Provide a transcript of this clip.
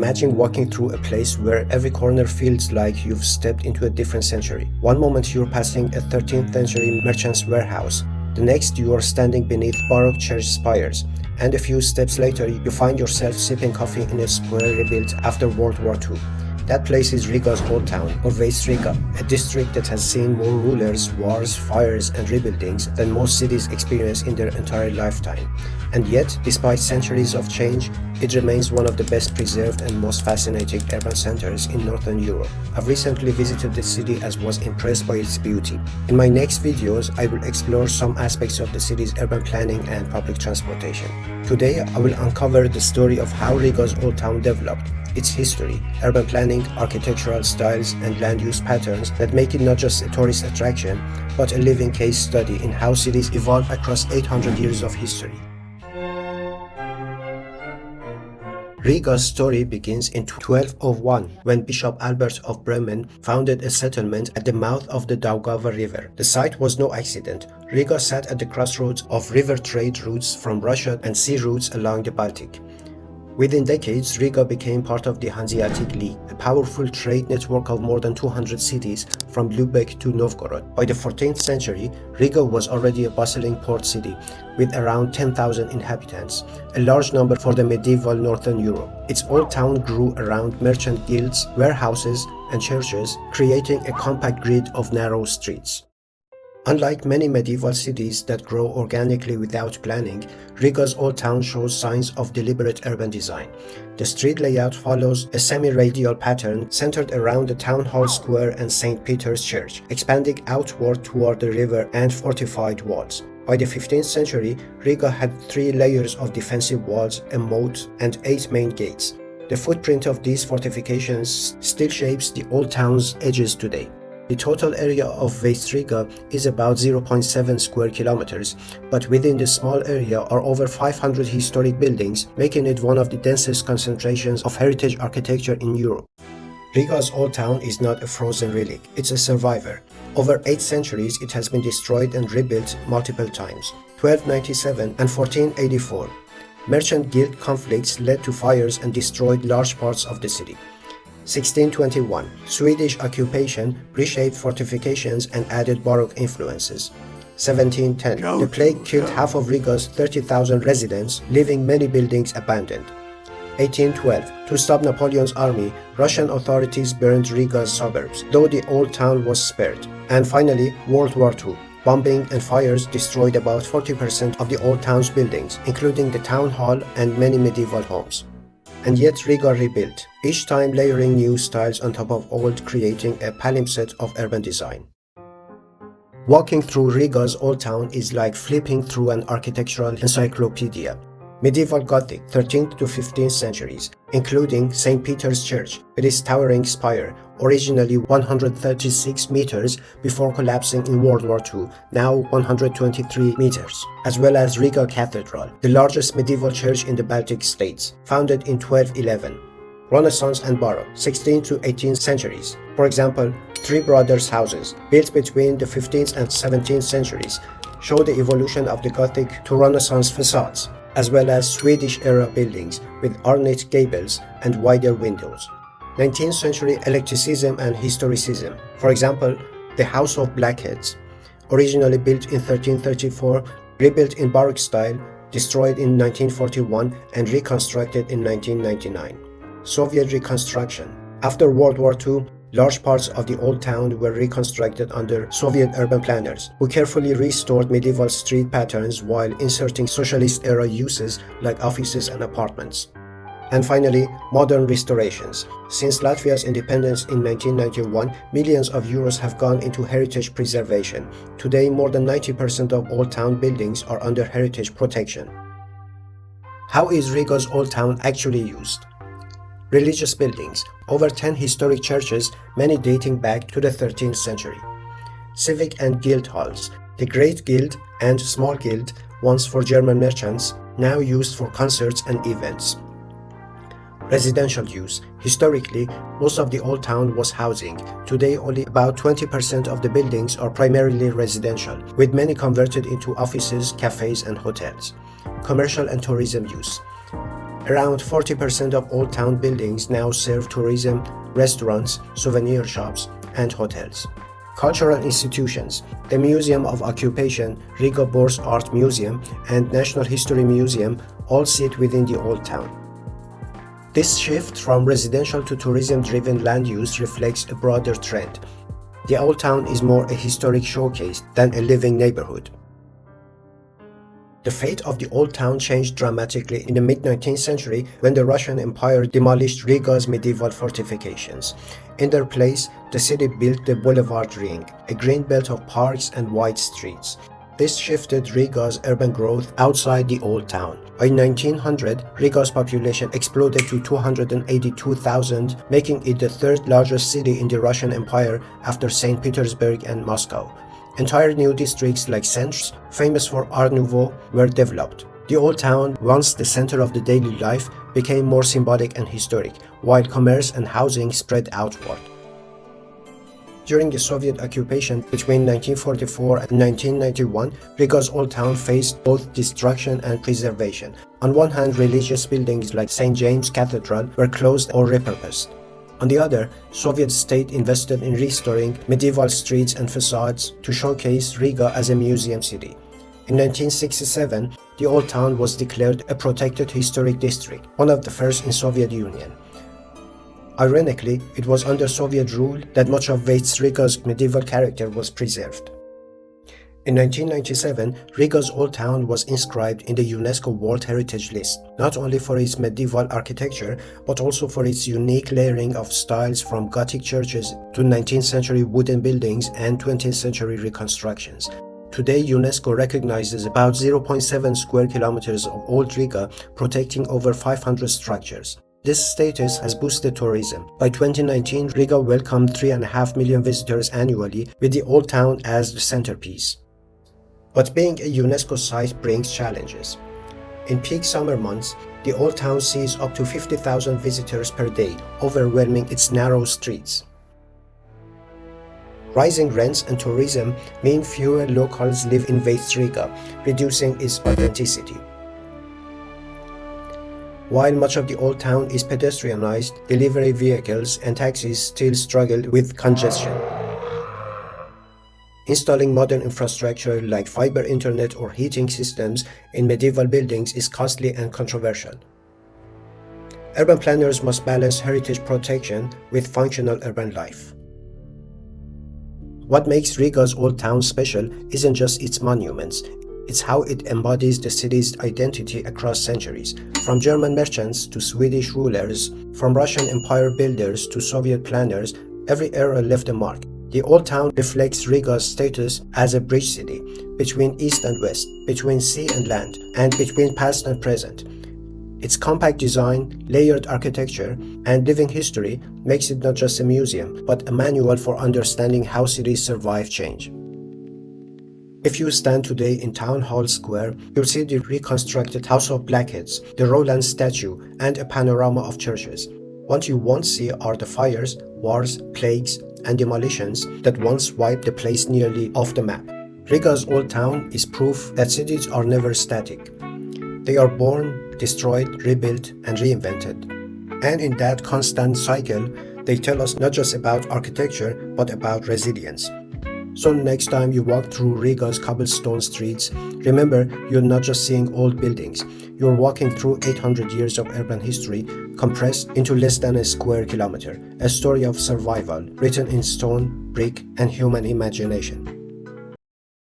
Imagine walking through a place where every corner feels like you've stepped into a different century. One moment you're passing a 13th century merchant's warehouse, the next you are standing beneath Baroque church spires, and a few steps later you find yourself sipping coffee in a square rebuilt after World War II. That place is Riga's Old Town, or Vecrīga, a district that has seen more rulers, wars, fires, and rebuildings than most cities experience in their entire lifetime. And yet, despite centuries of change, it remains one of the best preserved and most fascinating urban centers in Northern Europe. I've recently visited the city and was impressed by its beauty. In my next videos, I will explore some aspects of the city's urban planning and public transportation. Today, I will uncover the story of how Riga's Old Town developed, its history, urban planning, architectural styles, and land use patterns that make it not just a tourist attraction, but a living case study in how cities evolve across 800 years of history. Riga's story begins in 1201 when Bishop Albert of Bremen founded a settlement at the mouth of the Daugava River. The site was no accident. Riga sat at the crossroads of river trade routes from Russia and sea routes along the Baltic. Within decades, Riga became part of the Hanseatic League, a powerful trade network of more than 200 cities from Lübeck to Novgorod. By the 14th century, Riga was already a bustling port city with around 10,000 inhabitants, a large number for the medieval Northern Europe. Its old town grew around merchant guilds, warehouses, and churches, creating a compact grid of narrow streets. Unlike many medieval cities that grow organically without planning, Riga's Old Town shows signs of deliberate urban design. The street layout follows a semi-radial pattern centered around the Town Hall Square and St. Peter's Church, expanding outward toward the river and fortified walls. By the 15th century, Riga had 3 layers of defensive walls, a moat, and 8 main gates. The footprint of these fortifications still shapes the old town's edges today. The total area of Vecrīga is about 0.7 square kilometers, but within the small area are over 500 historic buildings, making it one of the densest concentrations of heritage architecture in Europe. Riga's Old Town is not a frozen relic, it's a survivor. Over 8 centuries, it has been destroyed and rebuilt multiple times. 1297 and 1484. Merchant guild conflicts led to fires and destroyed large parts of the city. 1621. Swedish occupation reshaped fortifications and added Baroque influences. 1710. The plague killed half of Riga's 30,000 residents, leaving many buildings abandoned. 1812. To stop Napoleon's army, Russian authorities burned Riga's suburbs, though the old town was spared. And finally, World War II. Bombing and fires destroyed about 40% of the old town's buildings, including the town hall and many medieval homes. And yet Riga rebuilt, each time layering new styles on top of old, creating a palimpsest of urban design. Walking through Riga's Old Town is like flipping through an architectural encyclopedia. Medieval Gothic, 13th to 15th centuries, including St. Peter's Church with its towering spire, originally 136 meters before collapsing in World War II, now 123 meters, as well as Riga Cathedral, the largest medieval church in the Baltic states, founded in 1211. Renaissance and Baroque, 16th to 18th centuries. For example, Three Brothers houses, built between the 15th and 17th centuries, show the evolution of the Gothic to Renaissance facades, as well as Swedish-era buildings with ornate gables and wider windows. 19th century eclecticism and historicism. For example, the House of Blackheads, originally built in 1334, rebuilt in Baroque style, destroyed in 1941 and reconstructed in 1999. Soviet reconstruction. After World War II, large parts of the old town were reconstructed under Soviet urban planners, who carefully restored medieval street patterns while inserting socialist-era uses like offices and apartments. And finally, modern restorations. Since Latvia's independence in 1991, millions of euros have gone into heritage preservation. Today, more than 90% of old town buildings are under heritage protection. How is Riga's Old Town actually used? Religious buildings, over 10 historic churches, many dating back to the 13th century. Civic and guild halls, the Great Guild and Small Guild, once for German merchants, now used for concerts and events. Residential use. Historically, most of the old town was housing. Today, only about 20% of the buildings are primarily residential, with many converted into offices, cafes, and hotels. Commercial and tourism use. Around 40% of old town buildings now serve tourism, restaurants, souvenir shops, and hotels. Cultural institutions. The Museum of Occupation, Riga Bourse Art Museum, and National History Museum all sit within the old town. This shift from residential to tourism-driven land use reflects a broader trend. The old town is more a historic showcase than a living neighborhood. The fate of the old town changed dramatically in the mid-19th century when the Russian Empire demolished Riga's medieval fortifications. In their place, the city built the Boulevard ring, a green belt of parks and wide streets. This shifted Riga's urban growth outside the old town. By 1900, Riga's population exploded to 282,000, making it the third largest city in the Russian Empire after St. Petersburg and Moscow. Entire new districts like centres, famous for Art Nouveau, were developed. The old town, once the center of the daily life, became more symbolic and historic, while commerce and housing spread outward. During the Soviet occupation between 1944 and 1991, Riga's old town faced both destruction and preservation. On one hand, religious buildings like St. James Cathedral were closed or repurposed. On the other, Soviet state invested in restoring medieval streets and facades to showcase Riga as a museum city. In 1967, the old town was declared a protected historic district, one of the first in Soviet Union. Ironically, it was under Soviet rule that much of Riga's medieval character was preserved. In 1997, Riga's old town was inscribed in the UNESCO World Heritage list, not only for its medieval architecture, but also for its unique layering of styles from Gothic churches to 19th century wooden buildings and 20th century reconstructions. Today, UNESCO recognizes about 0.7 square kilometers of old Riga, protecting over 500 structures. This status has boosted tourism. By 2019, Riga welcomed 3.5 million visitors annually, with the old town as the centerpiece. But being a UNESCO site brings challenges. In peak summer months, the old town sees up to 50,000 visitors per day, overwhelming its narrow streets. Rising rents and tourism mean fewer locals live in Vecrīga, reducing its authenticity. While much of the old town is pedestrianized, delivery vehicles and taxis still struggle with congestion. Installing modern infrastructure like fiber internet or heating systems in medieval buildings is costly and controversial. Urban planners must balance heritage protection with functional urban life. What makes Riga's old town special isn't just its monuments, it's how it embodies the city's identity across centuries. From German merchants to Swedish rulers, from Russian Empire builders to Soviet planners, every era left a mark. The old town reflects Riga's status as a bridge city between east and west, between sea and land, and between past and present. Its compact design, layered architecture, and living history makes it not just a museum, but a manual for understanding how cities survive change. If you stand today in Town Hall Square, you'll see the reconstructed House of Blackheads, the Roland statue, and a panorama of churches. What you won't see are the fires, wars, plagues, and demolitions that once wiped the place nearly off the map. Riga's old town is proof that cities are never static. They are born, destroyed, rebuilt, and reinvented. And in that constant cycle, they tell us not just about architecture, but about resilience. So next time you walk through Riga's cobblestone streets, remember you're not just seeing old buildings, you're walking through 800 years of urban history compressed into less than a square kilometer, a story of survival written in stone, brick, and human imagination.